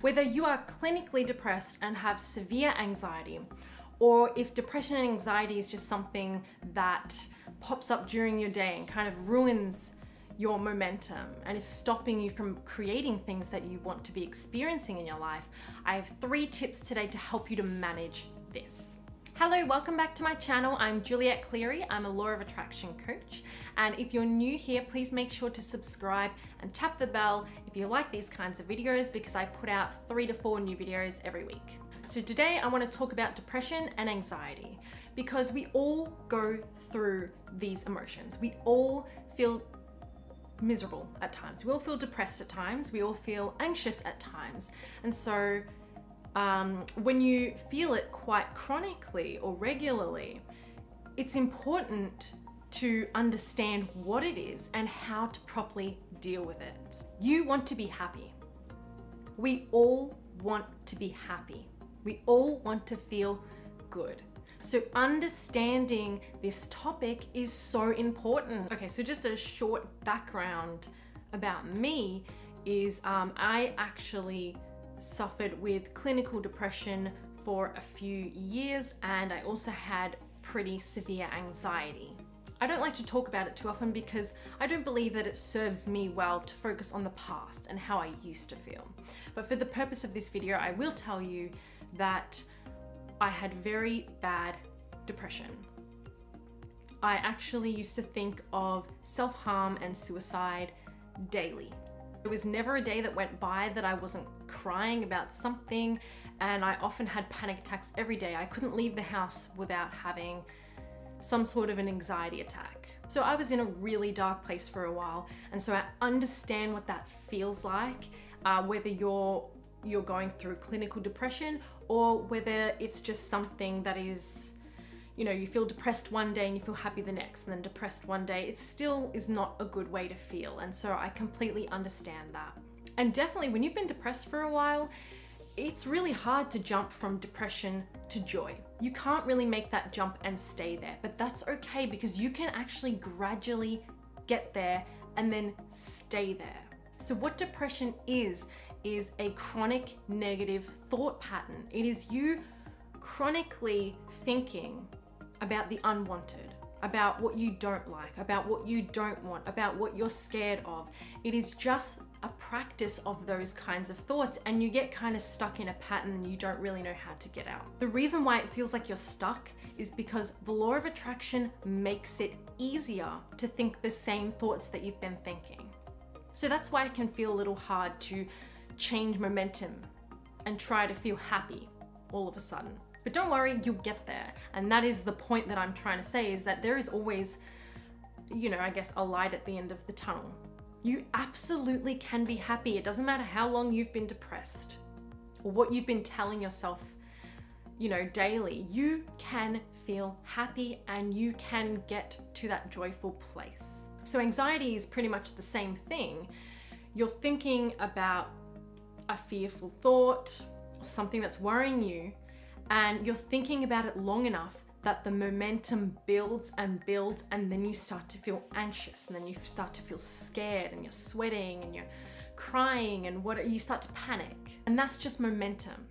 Whether you are clinically depressed and have severe anxiety, or if depression and anxiety is just something that pops up during your day and kind of ruins your momentum and is stopping you from creating things that you want to be experiencing in your life, I have 3 tips today to help you to manage this. Hello, welcome back to my channel. I'm Juliette Cleary. I'm a Law of Attraction coach. And if you're new here, please make sure to subscribe and tap the bell if you like these kinds of videos, because I put out 3 to 4 new videos every week. So today I want to talk about depression and anxiety, because we all go through these emotions. We all feel miserable at times. We all feel depressed at times. We all feel anxious at times. And so when you feel it quite chronically or regularly, it's important to understand what it is and how to properly deal with it. You want to be happy. We all want to be happy. We all want to feel good. So understanding this topic is so important. Okay, so just a short background about me is I actually suffered with clinical depression for a few years, and I also had pretty severe anxiety. I don't like to talk about it too often because I don't believe that it serves me well to focus on the past and how I used to feel. But for the purpose of this video, I will tell you that I had very bad depression. I actually used to think of self-harm and suicide daily. There was never a day that went by that I wasn't crying about something, and I often had panic attacks every day. I couldn't leave the house without having some sort of an anxiety attack. So I was in a really dark place for a while, and so I understand what that feels like, whether you're going through clinical depression or whether it's just something that is, you know, you feel depressed one day and you feel happy the next, and then depressed one day. It still is not a good way to feel, and so I completely understand that. And definitely when you've been depressed for a while, it's really hard to jump from depression to joy. You can't really make that jump and stay there, but that's okay, because you can actually gradually get there and then stay there. So what depression is a chronic negative thought pattern. It is you chronically thinking about the unwanted, about what you don't like, about what you don't want, about what you're scared of. It is just a practice of those kinds of thoughts, and you get kind of stuck in a pattern and you don't really know how to get out. The reason why it feels like you're stuck is because the law of attraction makes it easier to think the same thoughts that you've been thinking. So that's why it can feel a little hard to change momentum and try to feel happy all of a sudden. But don't worry, you'll get there. And that is the point that I'm trying to say, is that there is always, you know, I guess a light at the end of the tunnel. You absolutely can be happy. It doesn't matter how long you've been depressed or what you've been telling yourself, you know, daily. You can feel happy and you can get to that joyful place. So anxiety is pretty much the same thing. You're thinking about a fearful thought or something that's worrying you, and you're thinking about it long enough that the momentum builds and builds, and then you start to feel anxious, and then you start to feel scared, and you're sweating and you're crying, and you start to panic. And that's just momentum.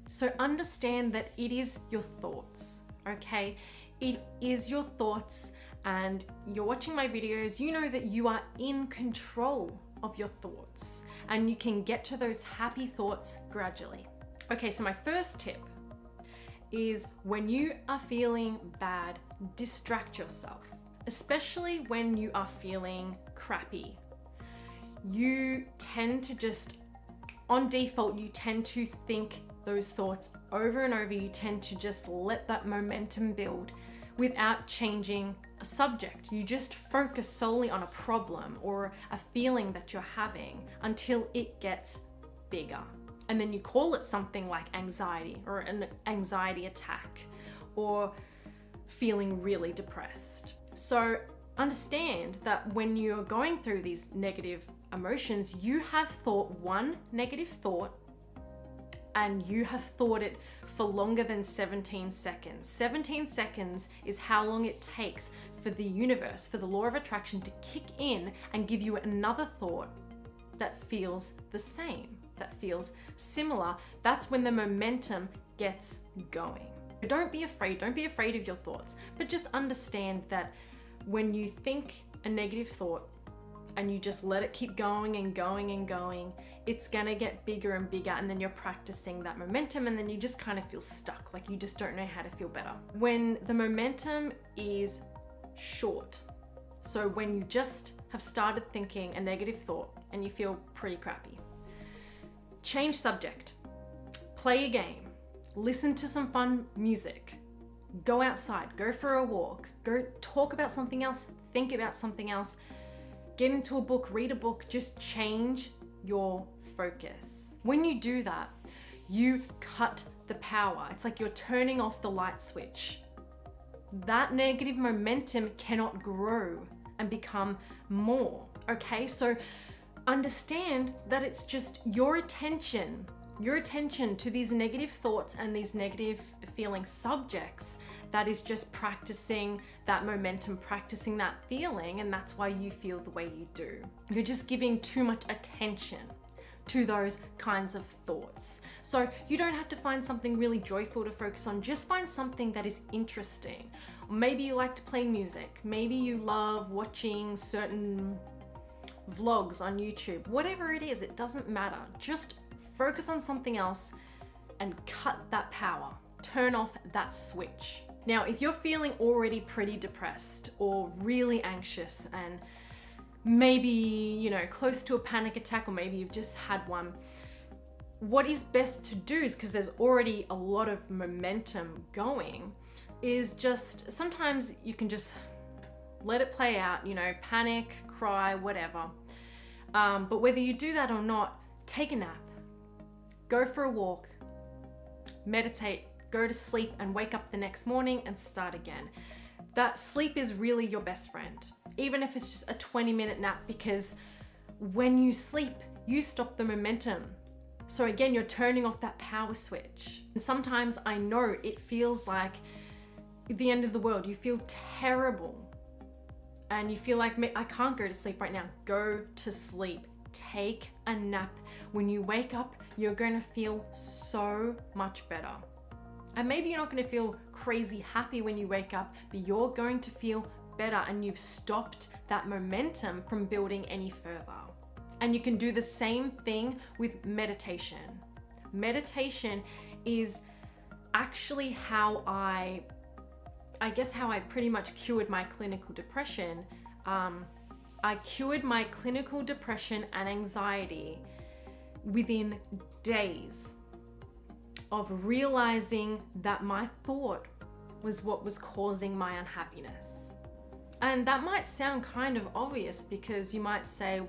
So understand that it is your thoughts, okay? It is your thoughts, and you're watching my videos, you know that you are in control of your thoughts, and you can get to those happy thoughts gradually. Okay, so my first tip is, when you are feeling bad, distract yourself, especially when you are feeling crappy. You tend to just, on default, you tend to think those thoughts over and over. You tend to just let that momentum build without changing a subject. You just focus solely on a problem or a feeling that you're having until it gets bigger. And then you call it something like anxiety or an anxiety attack or feeling really depressed. So understand that when you're going through these negative emotions, you have thought one negative thought and you have thought it for longer than 17 seconds. 17 seconds is how long it takes for the universe, for the law of attraction to kick in and give you another thought that feels the same. that feels similar, that's when the momentum gets going. Don't be afraid of your thoughts, but just understand that when you think a negative thought and you just let it keep going and going and going, it's gonna get bigger and bigger, and then you're practicing that momentum, and then you just kind of feel stuck, like you just don't know how to feel better. When the momentum is short, so when you just have started thinking a negative thought and you feel pretty crappy, change subject, play a game, listen to some fun music, go outside, go for a walk, go talk about something else, think about something else, get into a book, read a book, just change your focus. When you do that, you cut the power. It's like you're turning off the light switch. That negative momentum cannot grow and become more, okay? So understand that it's just your attention to these negative thoughts and these negative feeling subjects that is just practicing that momentum, practicing that feeling, and that's why you feel the way you do. You're just giving too much attention to those kinds of thoughts. So you don't have to find something really joyful to focus on, just find something that is interesting. Maybe you like to play music, maybe you love watching certain vlogs on YouTube, whatever it is, it doesn't matter. Just focus on something else and cut that power, turn off that switch. Now, if you're feeling already pretty depressed or really anxious and maybe, close to a panic attack, or maybe you've just had one, what is best to do is, because there's already a lot of momentum going, is just sometimes you can just let it play out, panic, cry, whatever. But whether you do that or not, take a nap, go for a walk, meditate, go to sleep, and wake up the next morning and start again. That sleep is really your best friend, even if it's just a 20-minute nap, because when you sleep, you stop the momentum. So again, you're turning off that power switch. And sometimes I know it feels like the end of the world. You feel terrible and you feel like, I can't go to sleep right now. Go to sleep. Take a nap. When you wake up, you're going to feel so much better. And maybe you're not going to feel crazy happy when you wake up, but you're going to feel better, and you've stopped that momentum from building any further. And you can do the same thing with meditation. Meditation is actually how I pretty much cured my clinical depression. I cured my clinical depression and anxiety within days of realizing that my thought was what was causing my unhappiness. And that might sound kind of obvious, because you might say,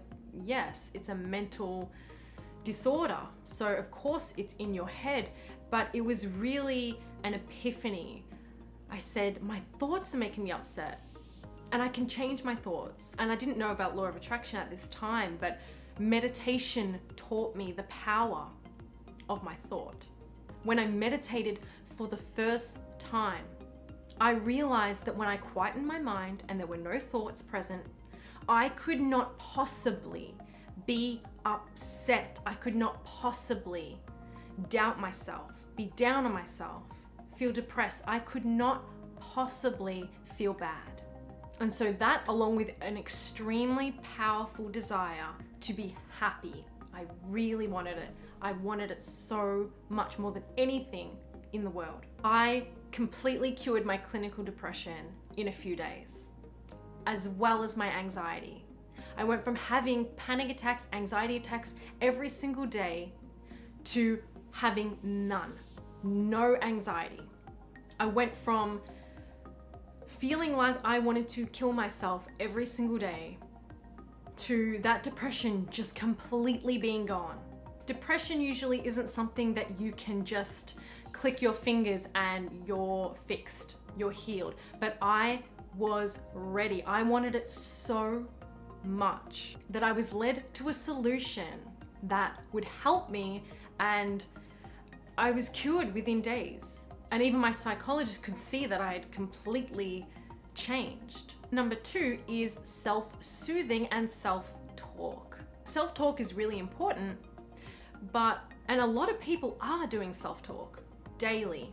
yes, it's a mental disorder, so of course it's in your head. But it was really an epiphany. I said, my thoughts are making me upset, and I can change my thoughts. And I didn't know about law of attraction at this time, but meditation taught me the power of my thought. When I meditated for the first time, I realized that when I quietened my mind and there were no thoughts present, I could not possibly be upset. I could not possibly doubt myself, be down on myself, feel depressed. I could not possibly feel bad. And so that, along with an extremely powerful desire to be happy, I really wanted it. I wanted it so much, more than anything in the world. I completely cured my clinical depression in a few days, as well as my anxiety. I went from having panic attacks, anxiety attacks every single day to having none, no anxiety. I went from feeling like I wanted to kill myself every single day to that depression just completely being gone. Depression usually isn't something that you can just click your fingers and you're fixed, you're healed. But I was ready. I wanted it so much that I was led to a solution that would help me, and I was cured within days. And even my psychologist could see that I had completely changed. Number 2 is self-soothing and self-talk. Self-talk is really important, And a lot of people are doing self-talk daily,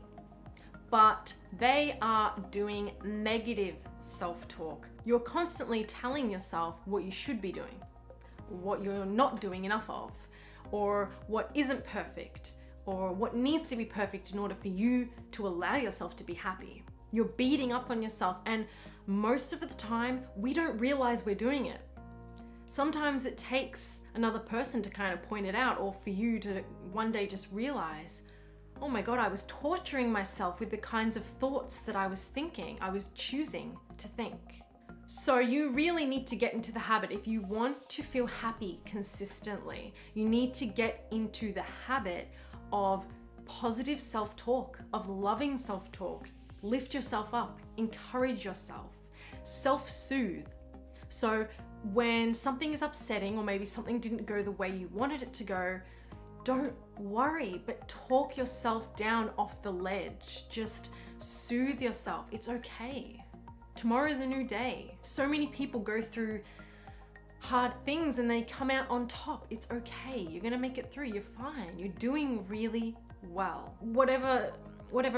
but they are doing negative self-talk. You're constantly telling yourself what you should be doing, what you're not doing enough of, or what isn't perfect, or what needs to be perfect in order for you to allow yourself to be happy. You're beating up on yourself, and most of the time, we don't realize we're doing it. Sometimes it takes another person to kind of point it out, or for you to one day just realize, oh my God, I was torturing myself with the kinds of thoughts that I was thinking, I was choosing to think. So you really need to get into the habit. If you want to feel happy consistently, you need to get into the habit of positive self-talk, of loving self-talk. Lift yourself up, encourage yourself, self-soothe. So when something is upsetting, or maybe something didn't go the way you wanted it to go, don't worry, but talk yourself down off the ledge. Just soothe yourself. It's okay. Tomorrow is a new day. So many people go through hard things and they come out on top. It's okay. You're gonna make it through. You're fine. You're doing really well. Whatever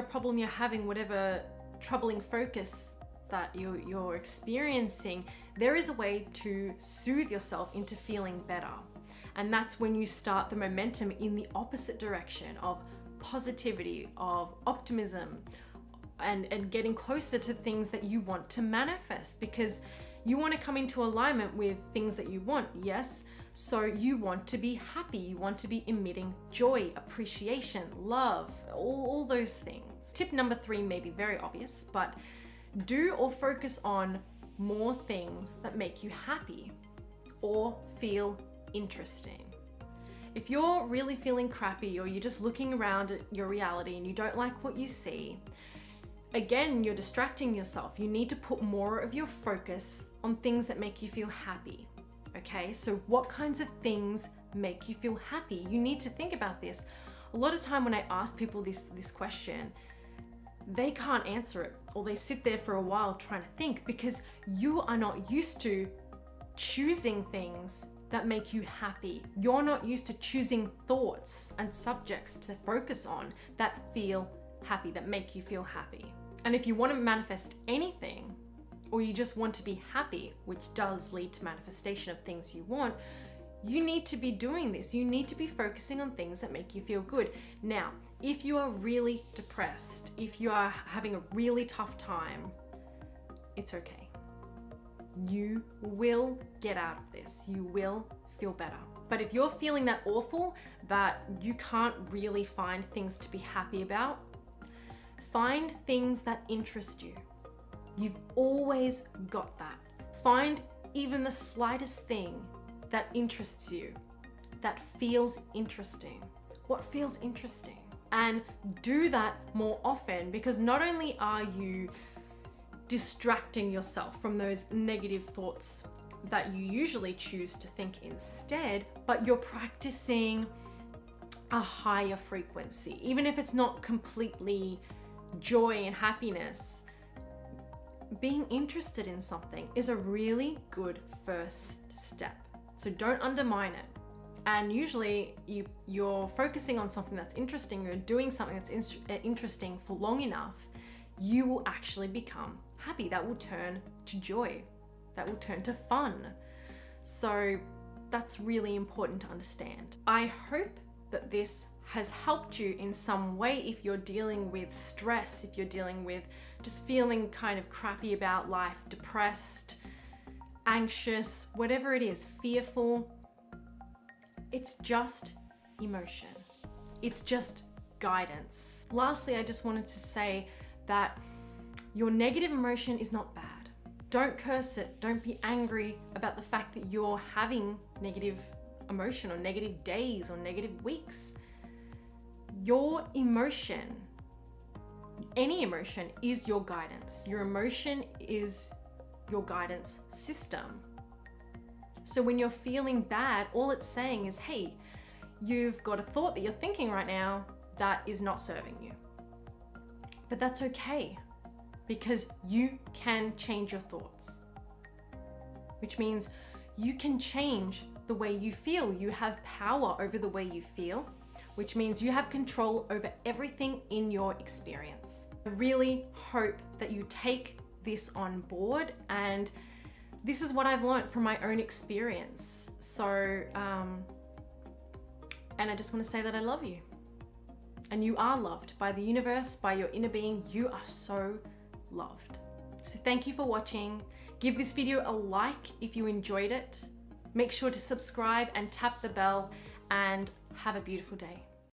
problem you're having, whatever troubling focus that you're experiencing, there is a way to soothe yourself into feeling better. And that's when you start the momentum in the opposite direction of positivity, of optimism, and getting closer to things that you want to manifest, because you want to come into alignment with things that you want, yes? So you want to be happy, you want to be emitting joy, appreciation, love, all those things. Tip number 3 may be very obvious, but do or focus on more things that make you happy or feel interesting. If you're really feeling crappy, or you're just looking around at your reality and you don't like what you see, again, you're distracting yourself. You need to put more of your focus on things that make you feel happy. Okay, so what kinds of things make you feel happy? You need to think about this. A lot of time when I ask people this question, they can't answer it, or they sit there for a while trying to think, because you are not used to choosing things that make you happy. You're not used to choosing thoughts and subjects to focus on that feel happy, that make you feel happy. And if you want to manifest anything, or you just want to be happy, which does lead to manifestation of things you want, you need to be doing this. You need to be focusing on things that make you feel good. Now, if you are really depressed, if you are having a really tough time, it's okay. You will get out of this. You will feel better. But if you're feeling that awful, that you can't really find things to be happy about, find things that interest you. You've always got that. Find even the slightest thing that interests you, that feels interesting. What feels interesting? And do that more often, because not only are you distracting yourself from those negative thoughts that you usually choose to think instead, but you're practicing a higher frequency. Even if it's not completely joy and happiness, being interested in something is a really good first step. So don't undermine it. And usually you're focusing on something that's interesting, you're doing something that's interesting for long enough, you will actually become happy. That will turn to joy. That will turn to fun. So that's really important to understand. I hope that this has helped you in some way if you're dealing with stress, if you're dealing with just feeling kind of crappy about life, depressed, anxious, whatever it is, fearful. It's just emotion. It's just guidance. Lastly, I just wanted to say that your negative emotion is not bad. Don't curse it. Don't be angry about the fact that you're having negative emotion, or negative days, or negative weeks. Your emotion, any emotion, is your guidance. Your emotion is your guidance system. So when you're feeling bad, all it's saying is, hey, you've got a thought that you're thinking right now that is not serving you. But that's okay, because you can change your thoughts, which means you can change the way you feel. You have power over the way you feel, which means you have control over everything in your experience. I really hope that you take this on board, and this is what I've learned from my own experience. So, and I just want to say that I love you. And you are loved by the universe, by your inner being. You are so loved. So thank you for watching. Give this video a like if you enjoyed it. Make sure to subscribe and tap the bell, and have a beautiful day.